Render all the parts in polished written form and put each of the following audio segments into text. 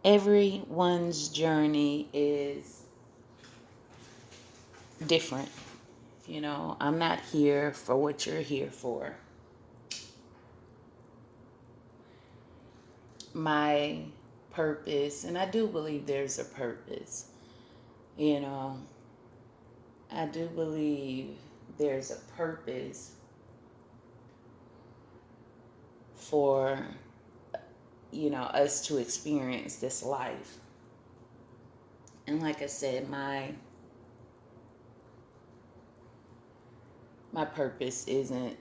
everyone's journey is different. I'm not here for what you're here for. My purpose, and I do believe there's a purpose, you know, I do believe there's a purpose for, us to experience this life. And like I said, my purpose isn't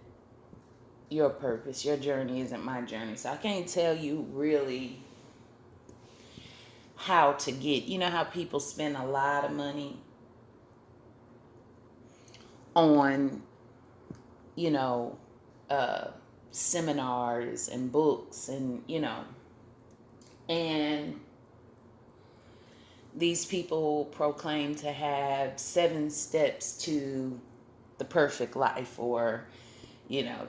your purpose. Your journey isn't my journey. So I can't tell you really how to get, how people spend a lot of money on, you know, uh, seminars and books and these people proclaim to have 7 steps to the perfect life, or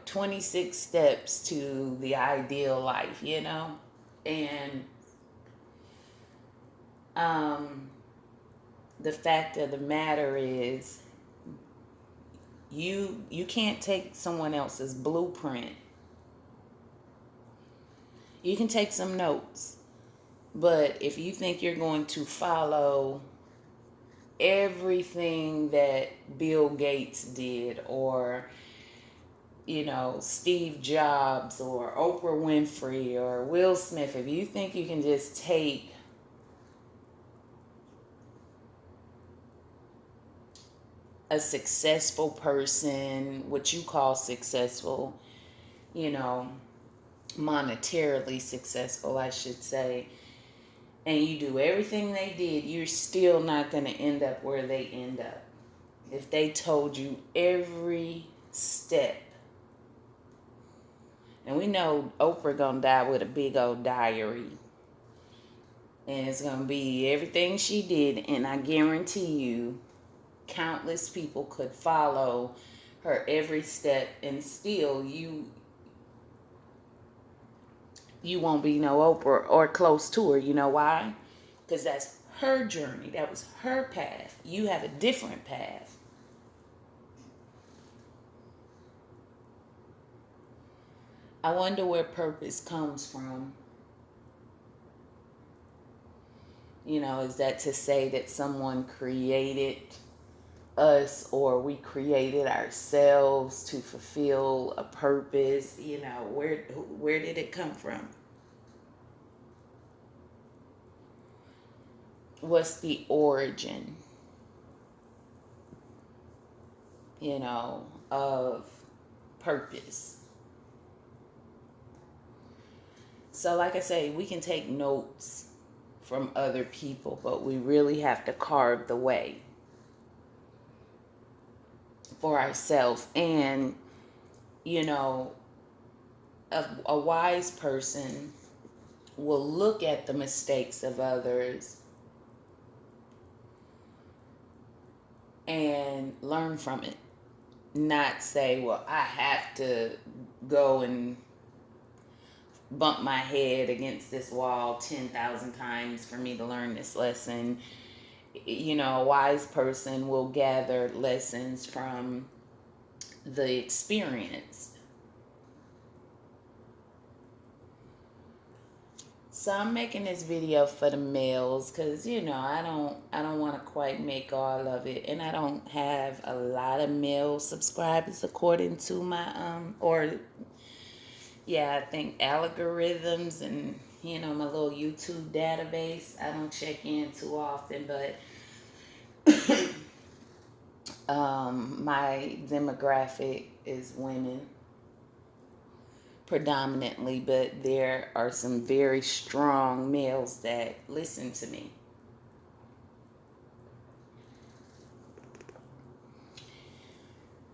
26 steps to the ideal life, and the fact of the matter is, you can't take someone else's blueprint. You can take some notes, but if you think you're going to follow everything that Bill Gates did, or Steve Jobs, or Oprah Winfrey, or Will Smith, if you think you can just take a successful person, what you call successful, monetarily successful, I should say, and you do everything they did, you're still not going to end up where they end up. If they told you every step, and we know Oprah gonna die with a big old diary, and it's gonna be everything she did, and I guarantee you countless people could follow her every step, and still you won't be no Oprah or close to her. You know why? Because that's her journey. That was her path. You have a different path. I wonder where purpose comes from. Is that to say that someone created us, or we created ourselves to fulfill a purpose? Where did it come from? What's the origin, of purpose? So like I say, we can take notes from other people, but we really have to carve the way for ourselves. And a wise person will look at the mistakes of others and learn from it. Not say, well, I have to go and bump my head against this wall 10,000 times for me to learn this lesson. A wise person will gather lessons from the experience. So I'm making this video for the males because I don't want to quite make all of it, and I don't have a lot of male subscribers according to my I think algorithms and my little YouTube database. I don't check in too often, but my demographic is women predominantly, but there are some very strong males that listen to me.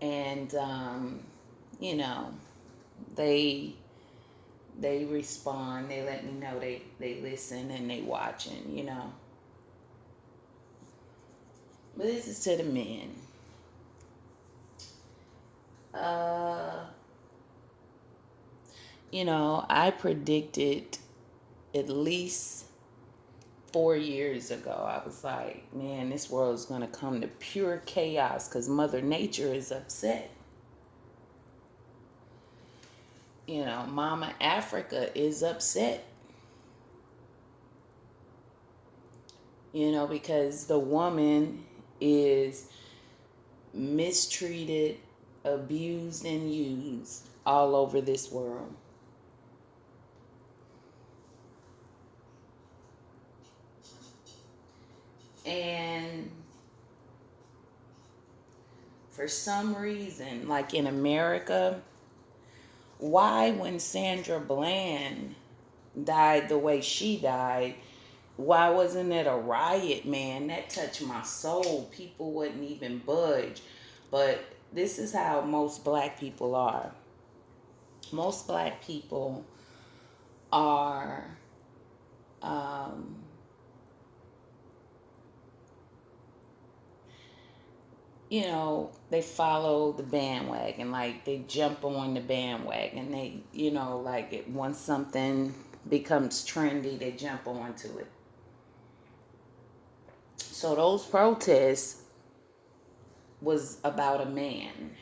And they respond, they let me know they listen and they watching, But this is to the men. I predicted at least 4 years ago. I was like, man, this world is going to come to pure chaos because Mother Nature is upset. You know, Mama Afrika is upset. You know, because the woman is mistreated, abused, and used all over this world. And for some reason, like in America, why, when Sandra Bland died the way she died, why wasn't it a riot, man? That touched my soul. People wouldn't even budge. But this is how most black people are. Most black people are um, you know, they follow the bandwagon. Like, they jump on the bandwagon. They, you know, like, once something becomes trendy, they jump onto it. So those protests was about a man.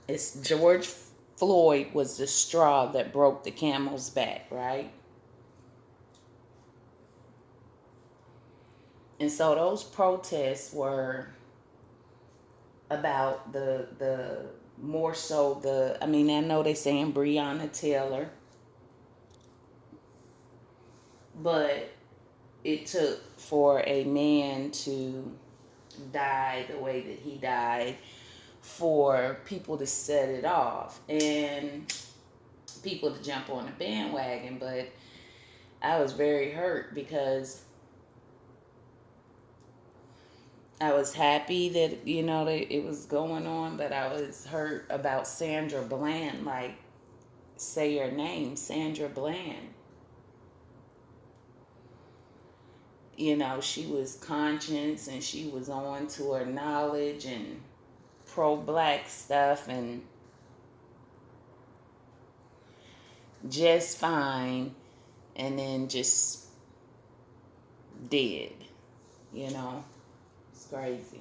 It's George Floyd was the straw that broke the camel's back, right? And so those protests were about the more so the, I mean, I know they saying Breonna Taylor, but it took for a man to die the way that he died for people to set it off and people to jump on the bandwagon. But I was very hurt because I was happy that, you know, that it was going on, but I was hurt about Sandra Bland. Like, say her name, Sandra Bland. You know, she was conscious and she was on to her knowledge and pro-black stuff and just fine, and then just dead. You know, it's crazy.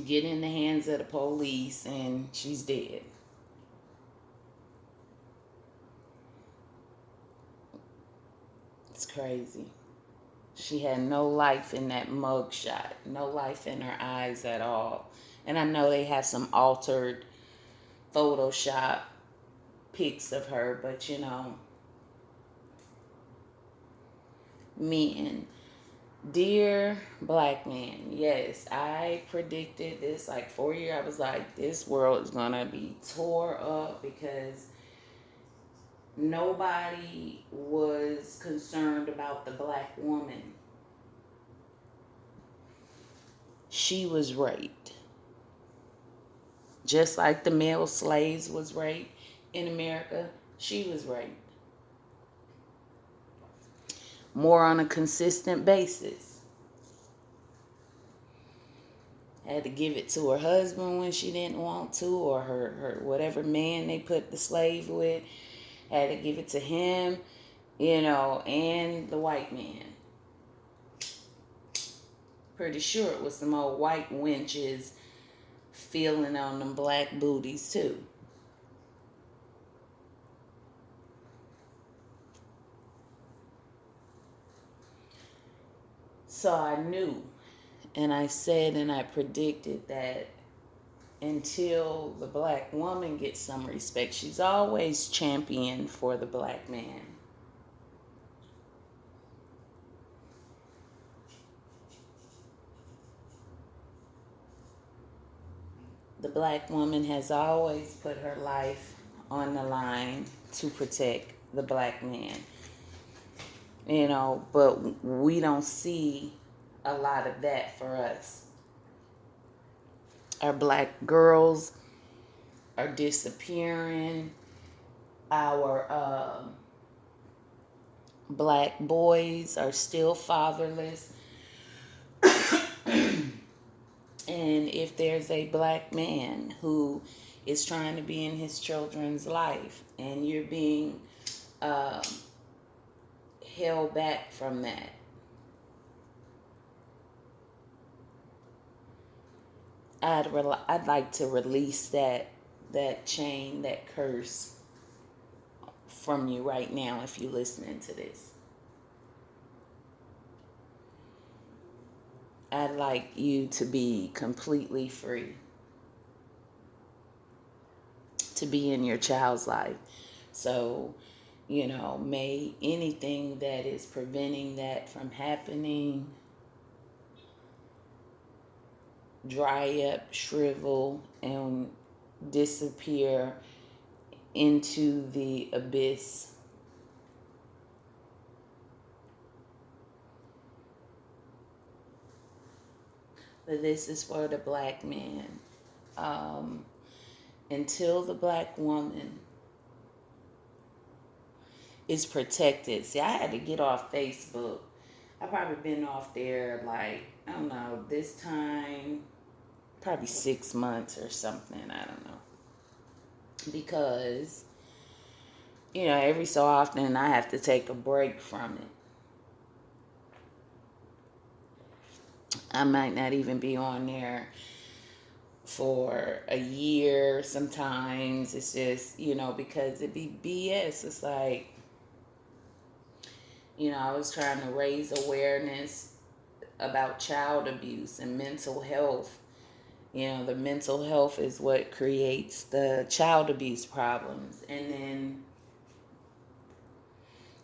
Get in the hands of the police and she's dead. It's crazy. She had no life in that mugshot, no life in her eyes at all. And I know they have some altered Photoshop pics of her, but you know, men, dear black man, yes, I predicted this like 4 years. I was like, this world is gonna be tore up because nobody was concerned about the black woman. She was raped. Just like the male slaves was raped in America, she was raped. More on a consistent basis. Had to give it to her husband when she didn't want to, or her whatever man they put the slave with. Had to give it to him, you know, and the white man. Pretty sure it was some old white wenches feeling on them black booties too. So I knew, and I said and I predicted that until the black woman gets some respect, she's always championed for the black man. The black woman has always put her life on the line to protect the black man. You know, but we don't see a lot of that for us. Our black girls are disappearing. Our black boys are still fatherless. And if there's a black man who is trying to be in his children's life and you're being um, held back from that. I'd like to release that chain, that curse from you right now if you're listening to this. I'd like you to be completely free, to be in your child's life. So, may anything that is preventing that from happening dry up, shrivel, and disappear into the abyss. But this is for the black man. Um, until the black woman is protected. See, I had to get off Facebook. I've probably been off there like, I don't know, this time, probably 6 months or something. I don't know. Because, every so often I have to take a break from it. I might not even be on there for a year sometimes. It's just, because it be BS. It's like, I was trying to raise awareness about child abuse and mental health. The mental health is what creates the child abuse problems. And then,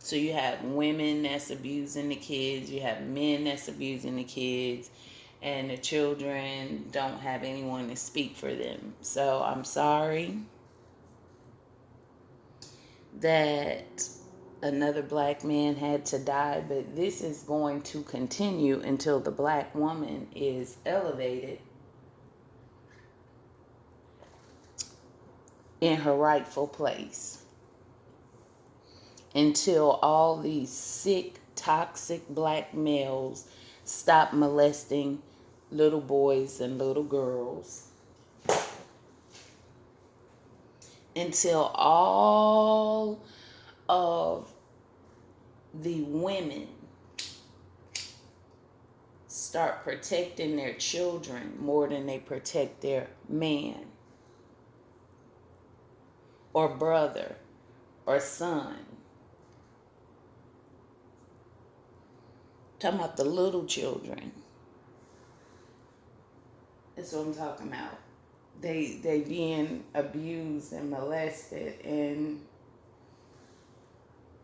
so you have women that's abusing the kids, you have men that's abusing the kids, and the children don't have anyone to speak for them. So I'm sorry that another black man had to die, but this is going to continue until the black woman is elevated in her rightful place. Until all these sick, toxic black males stop molesting little boys and little girls. Until all of the women start protecting their children more than they protect their man or brother or son. Talking about the little children. That's what I'm talking about. They being abused and molested, and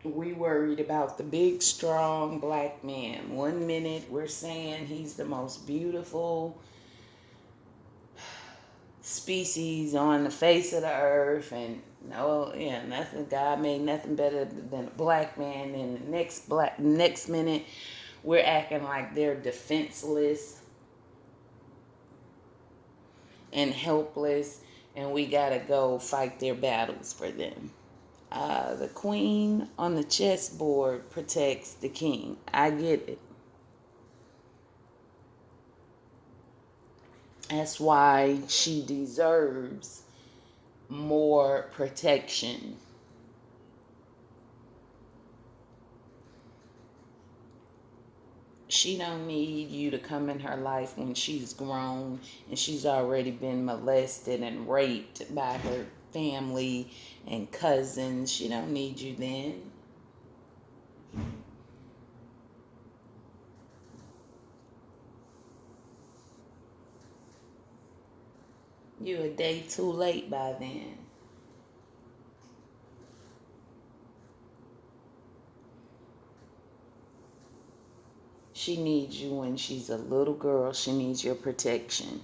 we worried about the big, strong black man. 1 minute we're saying he's the most beautiful species on the face of the earth, and nothing. God made nothing better than a black man. And the next minute we're acting like they're defenseless and helpless, and we gotta go fight their battles for them. The queen on the chessboard protects the king. I get it. That's why she deserves more protection. She don't need you to come in her life when she's grown and she's already been molested and raped by her family and cousins. She don't need you then. You a day too late by then. She needs you when she's a little girl. She needs your protection.